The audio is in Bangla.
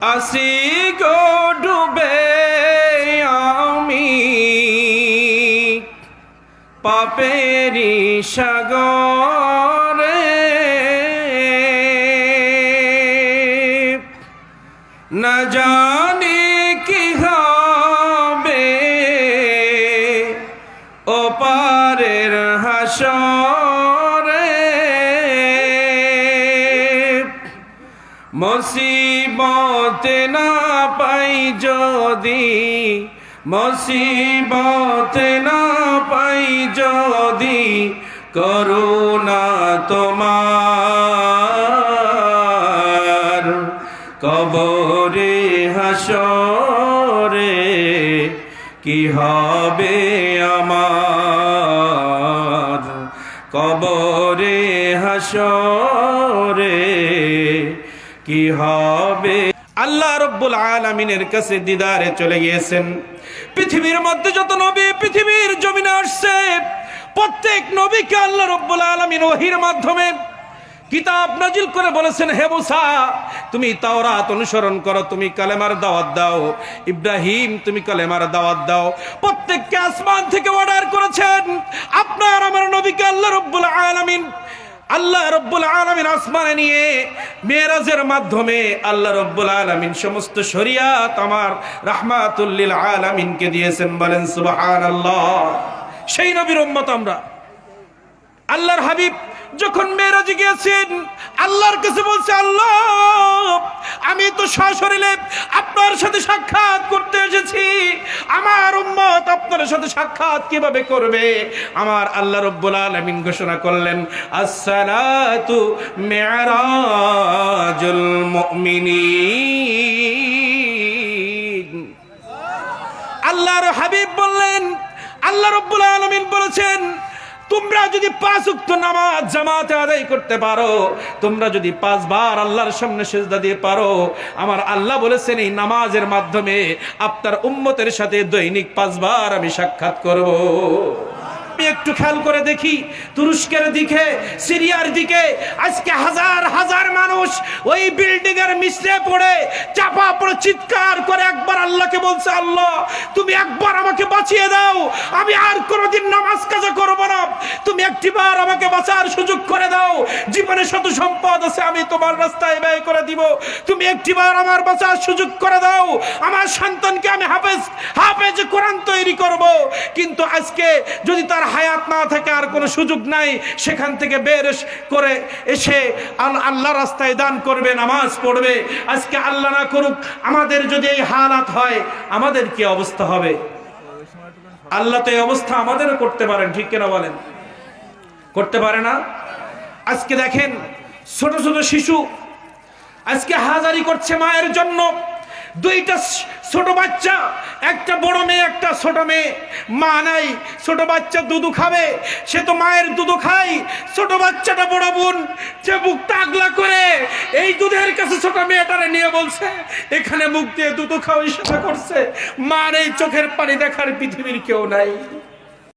আসি গো ডুবে আমি পাপেরি সাগরে, না জানি কি হবে ওপারের হাসরে। মুসিবতে না পাই যদি, মুসিবতে না পাই যদি, করুণা তোমার কবরে হাসরে কি হবে আমার, কবরে হাসরে কি হবে। আল্লাহ রব্বুল আলামিনের কাছে দিদারে চলে গিয়েছেন। পৃথিবীর মধ্যে যত নবী পৃথিবীর জমিনে আসছে, প্রত্যেক নবীকে আল্লাহ রব্বুল আলামিন ওহীর মাধ্যমে কিতাব নাজিল করে বলেছেন, হে মুসা তুমি তাওরাত অনুসরণ করো, তুমি কালেমার দাওয়াত দাও। ইব্রাহিম তুমি কালেমার দাওয়াত দাও। প্রত্যেককে আসমান থেকে অর্ডার করেছেন। আপনার আমার নবীকে আল্লাহ রব্বুল আলামিন আসমানে নিয়ে মেরাজের মাধ্যমে আল্লাহ রব্বুল আলামিন সমস্ত শরিয়াত আমার রাহমাতুল লিল আলামিনকে দিয়েছেন। বলেন সুবহানাল্লাহ। সেই নবীর উম্মত আমরা। আল্লাহর হাবিব যখন মেরাজে গিয়েছেন, আল্লাহর কাছে বলছে, আল্লাহ আমি তো সশরীরে আপনার সাথে সাক্ষাৎ করতে এসেছি, আমার উম্মত আপনার সাথে সাক্ষাৎ কিভাবে করবে? আমার আল্লাহ রব্বুল আলামিন ঘোষণা করলেন, আসসালাতু মিরাজুল মুমিনিন। আল্লাহর হাবিব বললেন, আল্লাহ রব্বুল আলামিন বলেছেন, তোমরা যদি 5 ওয়াক্ত নামাজ জামাতে আদায় করতে পারো, তোমরা যদি 5 বার আল্লাহর সামনে সিজদা দিয়ে পারো, আমার আল্লাহ বলেছেন এই নামাজের মাধ্যমে আপনার উম্মতের সাথে দৈনিক 5 বার আমি সাক্ষাৎ করব। একটু খেয়াল করে দেখি, তুরস্কের দিকে, সিরিয়ার দিকে আজকে হাজার হাজার মানুষ ওই বিল্ডিং এর মিশ্রে পড়ে চাপা পড়ে চিৎকার করে একবার আল্লাহকে বলছে, আল্লাহ তুমি একবার আমাকে বাঁচিয়ে দাও, আমি আর কোনোদিন নামাজ কাজা করব না, তুমি একটিবার আমাকে বাঁচার সুযোগ করে দাও, জীবনে শত সম্পদ আছে আমি তোমার রাস্তায় ব্যয় করে দিব, তুমি একটিবার আমার বাঁচার সুযোগ করে দাও, আমার সন্তানকে আমি হাফেজ কোরআন তৈরি করব। কিন্তু আজকে যদি তার হায়াত না থাকে, আর কোনো সুযোগ নাই, সেখান থেকে বের করে এসে আল্লাহ রাস্তায় দান করবে, নামাজ পড়বে। আজকে আল্লাহ না করুক আমাদের যদি এই হালাত হয়, আমাদের কি অবস্থা হবে? আল্লাহ তো এই অবস্থা আমাদেরও করতে পারেন, ঠিক কিনা বলেন? করতে পারে না? আজকে দেখেন ছোট ছোট শিশু আজকে হাজারি করছে মায়ের জন্য। 2টা ছোট বাচ্চা, একটা বড় মেয়ে একটা ছোট মেয়ে, মা নাই, ছোট বাচ্চা দুধু খাবে, সে তো মায়ের দুধু খায়। ছোট বাচ্চাটা বড় বোন যে মুখ টাগলা করে এই দুধের কাছে ছোট মেয়েটারে নিয়ে বলছে, এখানে মুখ দিয়ে দুধু খাওয়া ইশারা করছে। মার এই চোখের পানি দেখার পৃথিবীর কেউ নাই।